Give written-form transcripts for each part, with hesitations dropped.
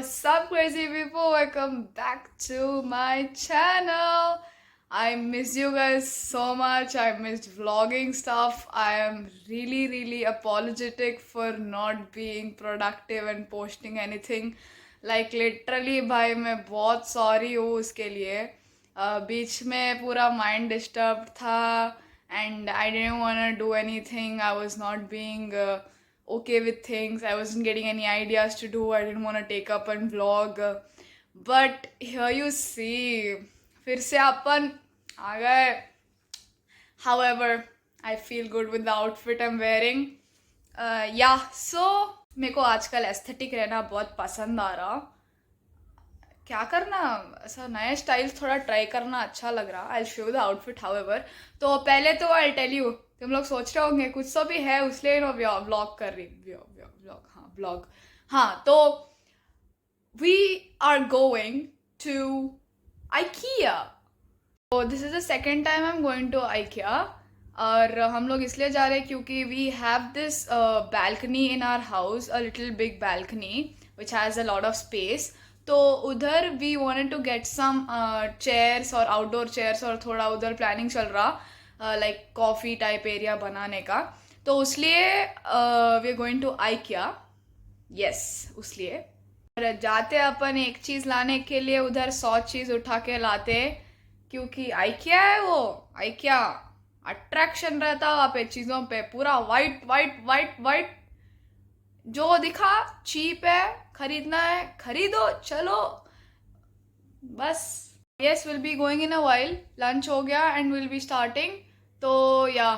What's up, crazy people? Welcome back to my channel. I miss you guys so much. I missed vlogging stuff. I am really apologetic for not being productive and posting anything. Like literally भाई मैं बहुत sorry हूँ उसके लिए. बीच में पूरा mind disturb था and I didn't want to do anything. I was not being okay with things. I wasn't getting any ideas to do. I didn't want to take up and vlog. But here you see, फिर से अपन आ गए. However, I feel good with the outfit I'm wearing. Yeah, so मेरे को आजकल aesthetic रहना बहुत पसंद आ रहा. क्या करना, ऐसा नया स्टाइल थोड़ा ट्राई करना अच्छा लग रहा. I show the outfit however. तो पहले तो आई टेल यू, तुम लोग सोच रहे होंगे कुछ तो भी है उसलिए नो व्लॉग कर रही. व्लॉग हाँ. तो we are going to IKEA. तो this is the second time I am going to IKEA. और हम लोग इसलिए जा रहे हैं क्योंकि we have this balcony in our house, a little big balcony which has a lot of space. तो उधर we wanted to get some chairs और आउटडोर चेयर्स, और थोड़ा उधर प्लानिंग चल रहा लाइक कॉफ़ी टाइप एरिया बनाने का. तो उसलिए we are going to IKEA. Yes, उसलिए जाते अपन एक चीज़ लाने के लिए उधर 100 चीज़ उठा के लाते, क्योंकि IKEA है वो. IKEA अट्रैक्शन रहता वहाँ पे चीज़ों पे, पूरा वाइट वाइट वाइट वाइट. जो दिखा चीप है, खरीदना है खरीदो, चलो बस. Yes, will be going in a while. Lunch हो गया एंड विल बी स्टार्टिंग. तो yeah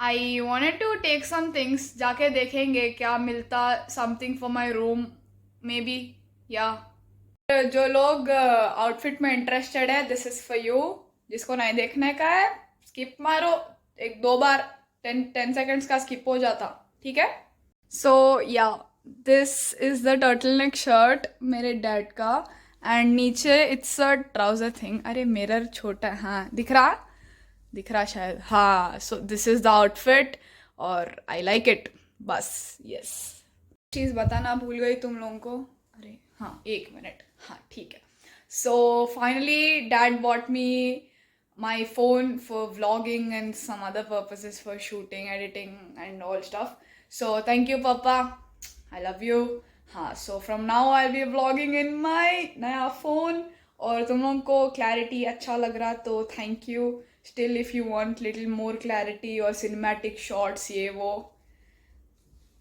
I wanted to take some things. जाके देखेंगे क्या मिलता, something for my room maybe. या जो लोग आउटफिट में इंटरेस्टेड है, दिस इज फॉर यू. जिसको नहीं देखने का है स्किप मारो. 1-2 बार 10 सेकेंड्स का स्किप हो जाता, ठीक है. सो या this is the turtleneck shirt मेरे डैड का, एंड नीचे इट्स अ ट्राउजर थिंग. अरे मिरर छोटा है, हाँ दिख रहा शायद. हाँ, so this is the outfit और आई लाइक इट. बस यस, चीज़ बताना भूल गई तुम लोगों को. अरे हाँ, 1 मिनट. हाँ ठीक है. So finally dad bot me my phone for vlogging and some other purposes for shooting, editing and all stuff. So thank you papa, I love you. हाँ, so from now I'll be vlogging in my नया phone. और तुम लोगों को clarity अच्छा लग रहा तो thank you. Still if you want little more clarity or cinematic shots, ये वो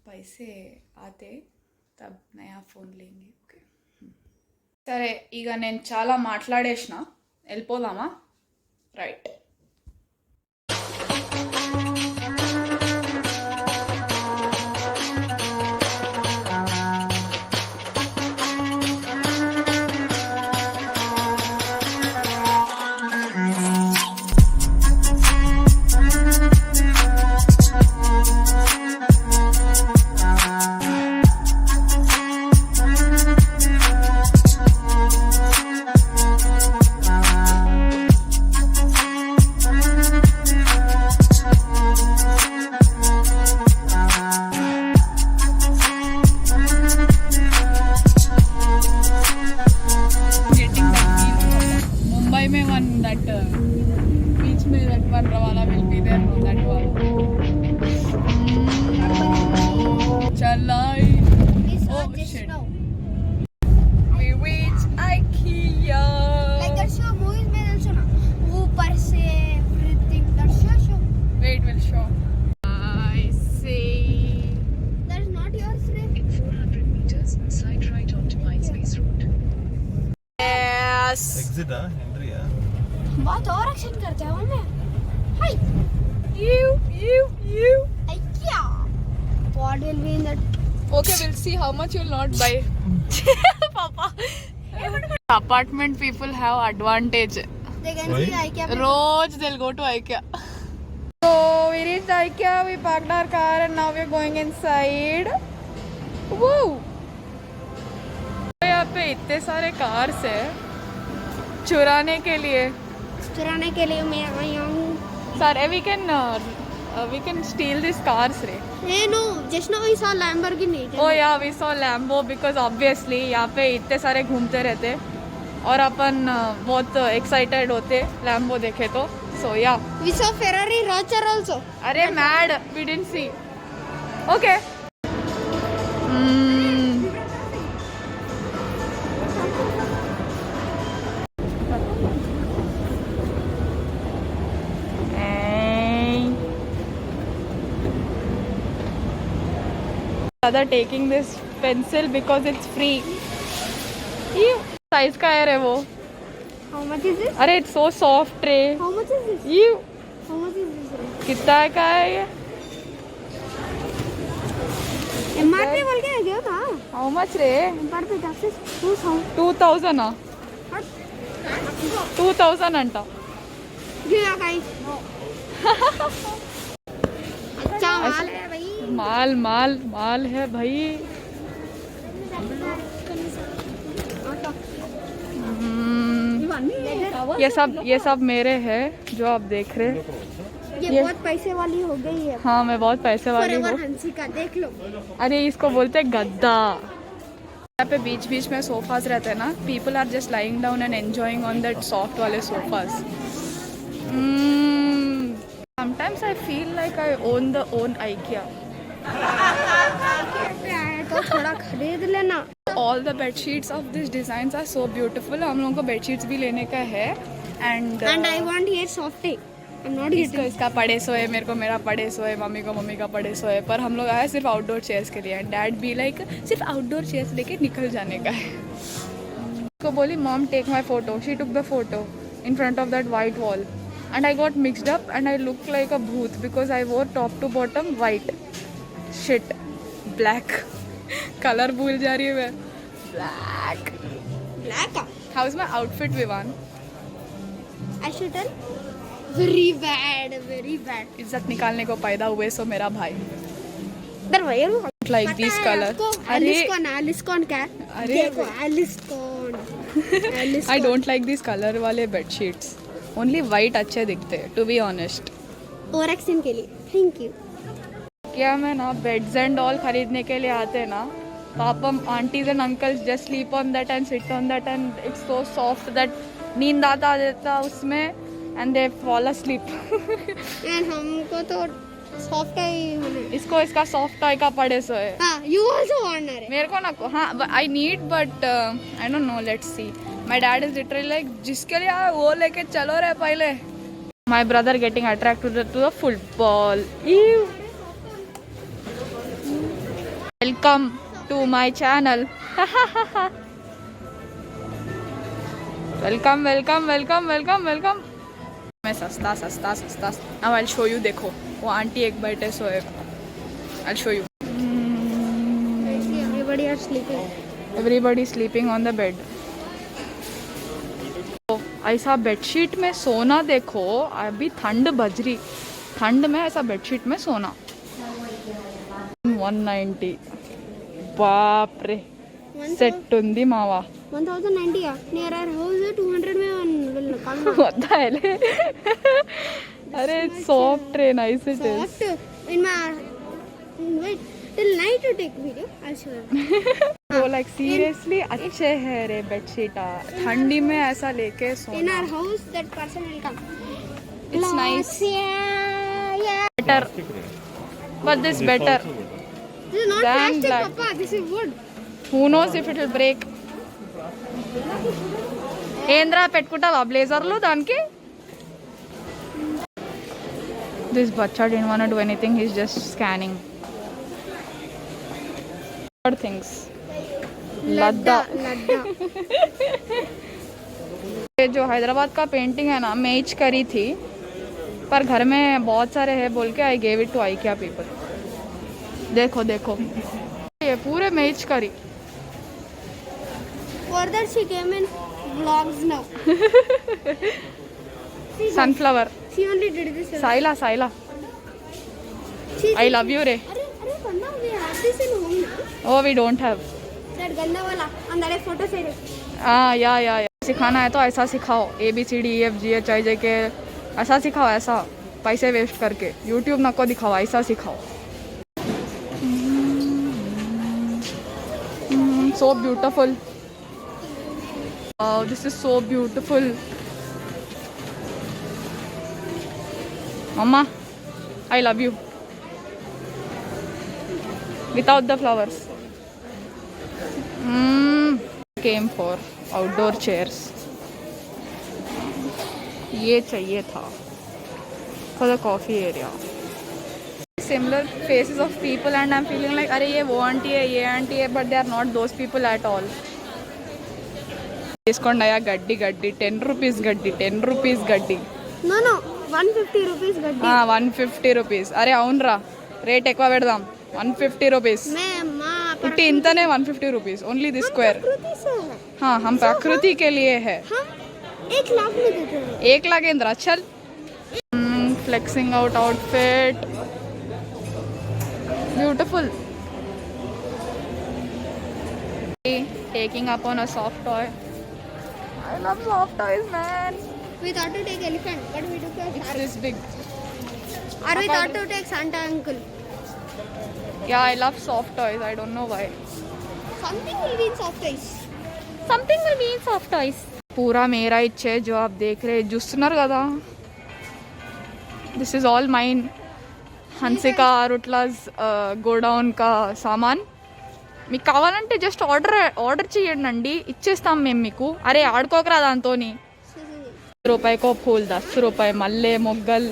पैसे आते तब नया phone लेंगे. Okay. సరే, ఇక నేను చాలా మాట్లాడేసిన, వెళ్ళిపోదామా? రైట్. एग्जिट है एंट्री है. बहुत और एक्शन करते हैं मैं. हाय you IKEA. What will be in that? okay, we'll see how much you'll not buy. papa, apartment people have advantage. They can Why? see IKEA. Roj they'll go to IKEA. So we reached IKEA, we parked our car and now we're going inside. Woo! यहाँ पे इतने सारे cars है चुराने के लिए मैं आई हूँ. Sorry, we can We can steal these cars, रे. Hey, no, just now we saw Lamborghini. Oh yeah, we saw Lambo because obviously यहाँ पे इतने सारे घूमते रहते और अपन बहुत एक्साइटेड होते Lambo देखे तो. So yeah. We saw Ferrari Rocher also. अरे mad, we didn't see. Okay. Rather taking this pencil because it's free. ये size का है रे वो. How much is this? अरे it's so soft रे. How much is this? ये How much is this? कितना का है ये? MRP बोल के गया था. How much रे? MRP taxes 2000. 2000 आ. 2000 अंटा. Yeah, guys. अच्छा माल है भाई. माल माल माल है भाई. ये सब मेरे हैं जो आप देख रहे हैं. ये बहुत पैसे वाली हो गई है. हाँ मैं बहुत पैसे वाली हूँ. हंसी का देख लो. अरे इसको बोलते हैं गद्दा. यहाँ पे बीच बीच में सोफास रहते हैं ना. People are just lying down and enjoying on that soft वाले sofas. Sometimes I feel like I own IKEA. तो थोड़ा खरीद लेना. All the bed sheets of these designs are so beautiful. हम लोगों को bed sheets भी लेने का है. And I want here soft. I'm not इसको getting. इसका पड़े सोए, मेरे को मेरा पड़े सोए, मम्मी को मम्मी का पड़े सोए. पर हम लोग आए सिर्फ आउटडोर चेयर्स के लिए. डैड भी लाइक सिर्फ आउटडोर चेयर्स लेके निकल जाने का है. उसको बोली mom take my photo. She took the photo in front of that white wall and I got mixed up and I looked like a bhoot because I wore top to bottom white. Shit, black. Color भूल जा रही है मैं. Black. Black. How's my outfit, Vivan? I should tell. Very bad, very bad. इज्जत निकालने को पैदा हुए सो मेरा भाई. दरवाजा Like these colors. Alice कौन क्या? अरे देखो Alice कौन. I don't like these color वाले bed sheets. Only white अच्छे दिखते हैं. To be honest. और एक्शन के लिए. Thank you. क्या मैं ना बेड्स एंड ऑल खरीदने के लिए आते हैं ना. पापा aunties and uncles just sleep on that and sit on that and it's so soft that नींद आता देता उसमें and they fall asleep. And हमको तो सॉफ्ट ही होना. इसको इसका सॉफ्ट टॉय का पड़े सो है. हाँ, you also want it. मेरे को ना हाँ I need but I don't know. Let's see. My dad is literally like जिसके लिए आए वो लेके चलो रे पहले. My brother getting attracted to the football. Welcome to my channel. Welcome welcome welcome welcome welcome. मैं सस्ता सस्ता सस्ता. Now I will show you. देखो वो आंटी एक बैठे सोए. I will show you. Everybody are sleeping. Everybody sleeping on the bed. तो ऐसा बेडशीट में सोना देखो. अभी ठंड बज रही. ठंड में ऐसा बेडशीट में सोना. 190. बाप रे సెట్ ఉంది మావా. 1090 నియర్ అవర్ హౌస్ 200 में कम होता है ले. अरे सॉफ्ट रे nice it is. Soft in my wait till night to take video. I show you. वो लाइक सीरियसली अच्छे है रे बेडशीट. ठंडी में ऐसा लेके इन सोना. Our house that person will come. It's nice. Yeah. Better but this better. This is not Damn plastic, black. Papa. This is wood. Who knows if it will break. ఏంద్రా పెట్టుకుంటావా బ్లేజర్లు దానికి. This bacha didn't want to do anything. He's just scanning. Other things. लद्दा. ये जो हैदराबाद का painting है ना match करी थी पर घर में बहुत सारे हैं बोल के I gave it to IKEA people. देखो देखो ये पूरे मैच करी. Further, she came in vlogs now. Sunflower. She only did this. साइला साइला. I love you रे. अरे पन्ना we have this in home now. Oh we don't have. That गंदा वाला अंदर एक फोटो से. हाँ या सिखाना है तो ऐसा सिखाओ. ABCD EFG HIJ के ऐसा सिखाओ. ऐसा पैसे वेस्ट करके. YouTube नको दिखाओ, ऐसा सिखाओ. So beautiful. Wow, this is so beautiful. Mama, I love you. Without the flowers. Came for outdoor chairs. ये चाहिए था for the coffee area. Similar faces of people and I'm feeling like अरे ये वो आंटी है, ये aunty है, but they are not those people at all. తీసుకొండయా గడ్డి గడ్డి 10 రూపీస్ గడ్డి 10 రూపీస్ గడ్డి. No, 150 rupees gaddi. 150 రూపీస్. అరే అవునరా, రేట్ ఎక్కువ పెడదాం. 150 రూపీస్. पुट्टी इंतने 150 रुपीज ओनली दिस स्क्वायर. हाँ, हम प्रकृति के लिए है. हम 1 लाख में देते हैं. 1 लाख इंद्रा चल. Flexing out outfit, beautiful. Taking up on a soft toy. I love soft toys, man. We thought to take elephant, but we took a It's shark. this big. Or we thought to take Santa uncle. Yeah, I love soft toys. I don't know why. Something will be in soft toys. Something will be in soft toys. पूरा मेरा इच्छा है जो आप देख रहे చూస్తున్నారు కదా. This is all mine. Hansika అరుట్లాస్ గోడౌన్ కా సామాన్. మీకు కావాలంటే జస్ట్ ఆర్డర్ చేయండి, ఇచ్చేస్తాం మేము మీకు. అరే ఆడుకోకరా దాంతోని. రూపాయికో ఫూల్ 10 రూపాయి మల్లె మొగ్గల్.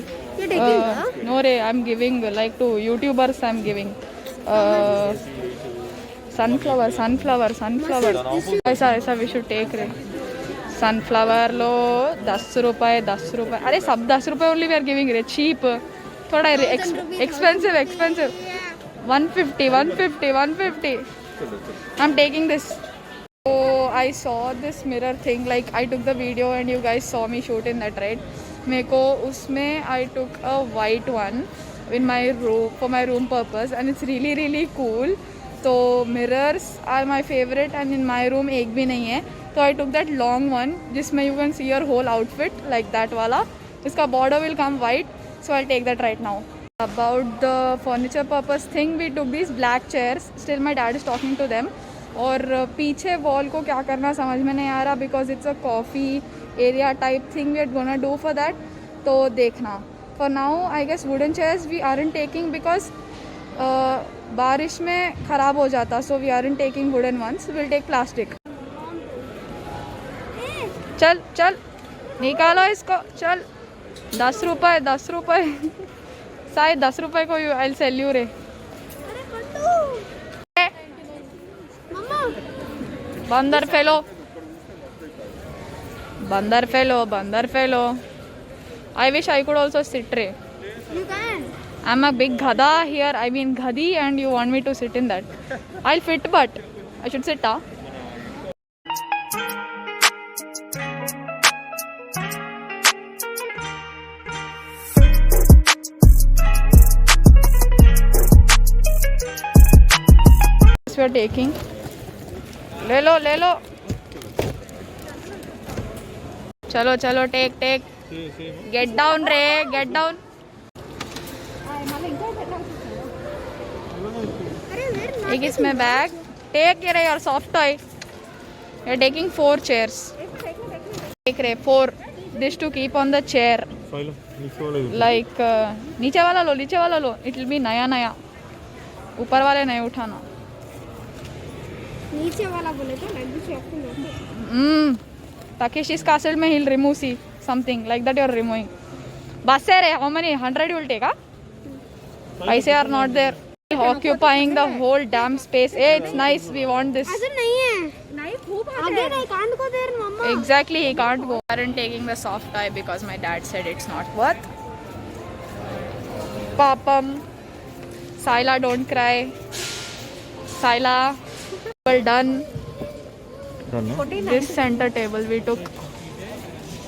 No re, I'm giving like to YouTubers. I'm giving sunflower. ऐसा we should take re. Sunflower लो 10 रुपए. अरे सब 10 रुपए only we are giving re. Cheap. थोड़ा expensive. 150. I'm taking this. So I saw this mirror thing, like I took the video and you guys saw me shoot in that, right? मेरे को उसमें I took a white one in my room for my room purpose and it's really really cool. तो mirrors are my favorite and in my room एक भी नहीं है, तो I took that long one जिसमें you can see your whole outfit like that वाला. इसका border will come white, so I'll take that right now. About the furniture purpose thing, we took these black chairs. Still my dad is talking to them. और पीछे wall को क्या करना समझ में नहीं आ रहा because it's a coffee area type thing we are gonna do for that. तो देखना. For now I guess wooden chairs we are in taking because बारिश में ख़राब हो जाता, so we are in taking wooden ones. Will take plastic. चल निकालो इसको. चल 10 रुपए. साई 10 रुपए को आई विल सेल यू रे. बंदर fellow. I wish I could also sit re. You can. I'm a big ghada here. I mean ghadi, and you want me to sit in that? I'll fit, but I should sit, huh? We are taking. ले लो. चलो take. Get down रे. एक इसमें bag. Take रे your soft toy. You're taking 4 chairs. Take रे 4. This to keep on the chair. Like नीचे वाला लो. It will be नया. ऊपर वाले नहीं उठाना. नीचे वाला बोले तो like this you have to know. Takeshi's castle में he'll remove something like that. You're removing. बस है रे. How many 100 you will take? पैसे are not there. Occupying the whole damn space. Hey, it's nice. We want this. ऐसा नहीं है. नहीं खूब आगे नहीं can't go there mama. Exactly, he can't go. We aren't taking the soft toy because my dad said it's not worth. Papam. Saila, don't cry. Saila. Well done. This center table we took.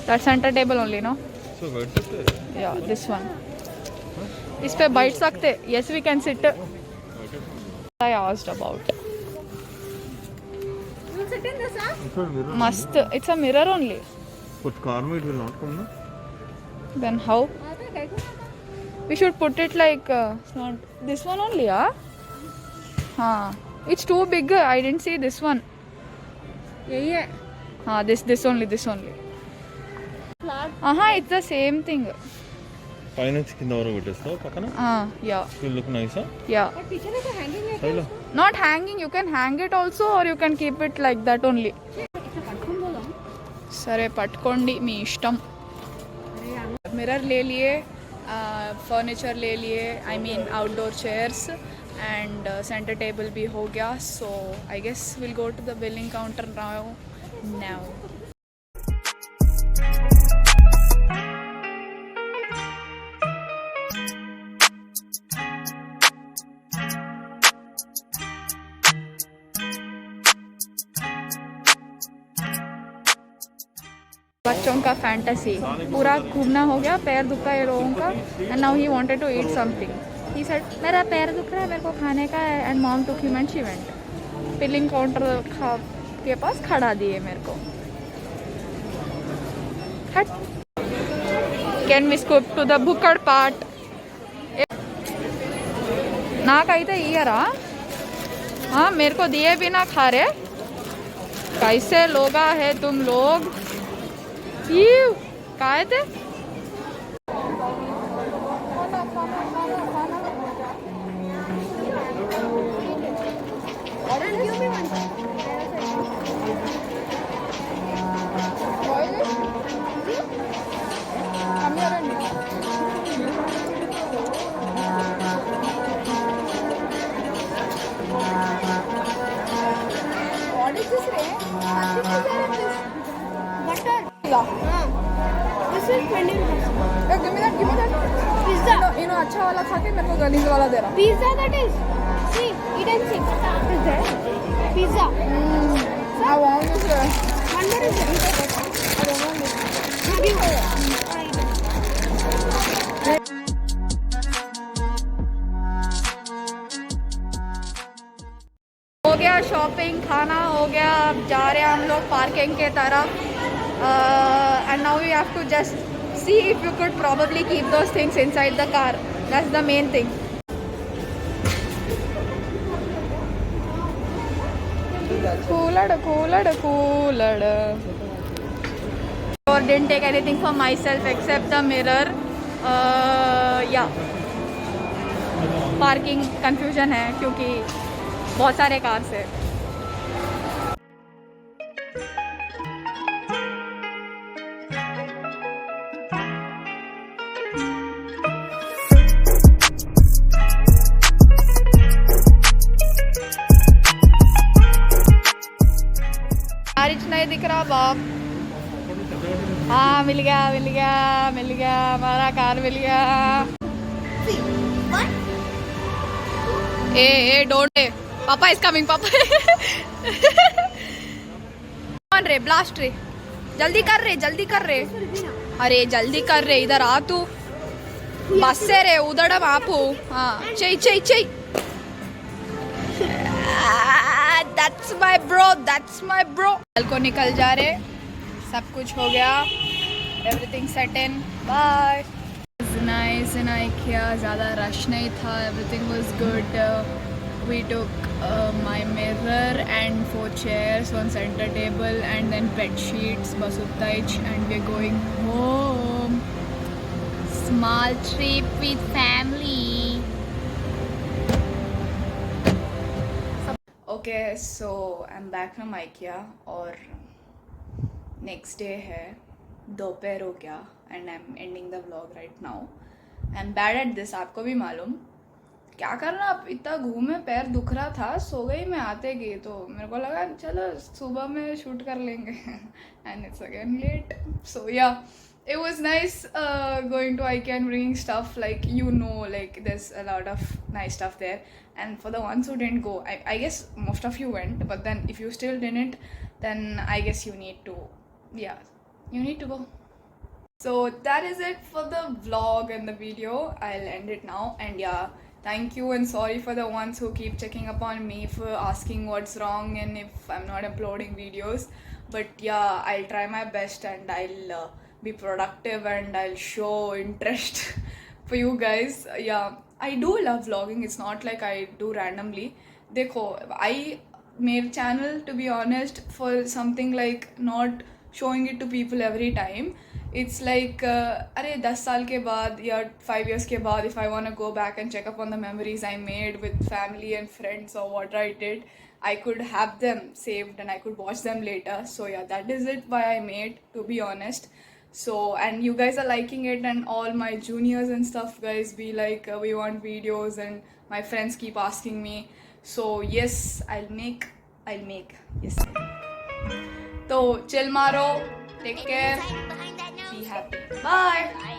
That center table only, no? So where is it? Yeah, this one. इस पे बैठ सकते. Yes, we can sit. I asked about. You sit in this, huh? It's a mirror. Must. It's a mirror only. But car it will not come, no? Then how? We should put it like this one only, huh? It's too big. I didn't see this one. Yeah. This only. It's the same thing. పైనుంచి కింద వరకు పెట్టేస్తావు పక్కన. Yeah. Will look nice, huh? Yeah. But teacher is hanging like Saila. Not hanging. You can hang it also, or you can keep it like that only. సరే పట్టుకోండి మీ ఇష్టం. Mirror ले लिए, furniture ले लिए, I mean outdoor chairs and center table भी हो गया. So I guess we'll go to the billing counter now. बच्चों का फैंटेसी पूरा घूमना हो गया. पैर दुखा है लोगों का and now he wanted to eat something. He said मेरा पैर दुख रहा है, मेरे को खाने का है. And mom took him and she went. Billing counter के पास खड़ा दिए मेरे को. हट. Can we skip to the bhukkad part. नाकैते इयरा. मेरे को दिए बिना खा रहे. कैसे लोगा है तुम लोग. काय थे. What is this, Ray? Butter. This is 20 rupees. Give me that. Pizza. You know अच्छा वाला खा के मेरे को गलीज वाला दे रहा. Pizza, that is. See, eat and see. Is there? Pizza. I want this. One more is there. I don't want this. हो गया शॉपिंग, खाना हो गया. अब जा रहे हैं हम लोग पार्किंग के तरफ. And now we have to just see if you could probably keep those things inside the car. That's the main thing. Cooler. Or didn't take anything for myself except the mirror. Yeah. Parking confusion है क्योंकि बहुत सारे cars है. बारिश नहीं दिख रहा बाप. हाँ मिल गया हमारा कार मिल गया. ए डोंट. पापा इज कमिंग. पापा कौन रे. ब्लास्ट रे. जल्दी कर रे. अरे जल्दी कर रे. इधर आ तू. बस से रे उधर आपू. हाँ चई. That's my bro. कल को निकल जा रहे. सब कुछ हो गया. Everything set in. Bye. Nice in IKEA. ज़्यादा रश नहीं था. Everything was good. We took my mirror and 4 chairs, 1 center table and then bed sheets. बस उतना ही. And we're going home. Small trip with family. Okay, so I'm back from IKEA और next day है. दोपहर हो गया and I'm ending the vlog right now. I'm bad at this. आपको भी मालूम. क्या करना. आप इतना घूमे, पैर दुख रहा था. सो गई मैं आते गई तो मेरे को लगा चलो सुबह में शूट कर लेंगे. And it's again late. So yeah, it was nice going to IKEA and bringing stuff. Like like there's a lot of nice stuff there. And for the ones who didn't go, I guess most of you went. But then if you still didn't, then I guess you need to go. So that is it for the vlog and the video. I'll end it now. And yeah, thank you and sorry for the ones who keep checking up on me for asking what's wrong and if I'm not uploading videos. But yeah, I'll try my best and I'll be productive and I'll show interest for you guys. Yeah, I do love vlogging. It's not like I do randomly. Dekho, I made channel, to be honest, for something like not showing it to people every time. It's like अरे 10 साल के बाद या 5 years के बाद, if I want to go back and check up on the memories I made with family and friends or what I did, I could have them saved and I could watch them later. So yeah, that is it why I made, to be honest. So, and you guys are liking it, and all my juniors and stuff guys be like, we want videos, and my friends keep asking me. So yes, I'll make. Yes. So chill maro, take care, be happy. Bye.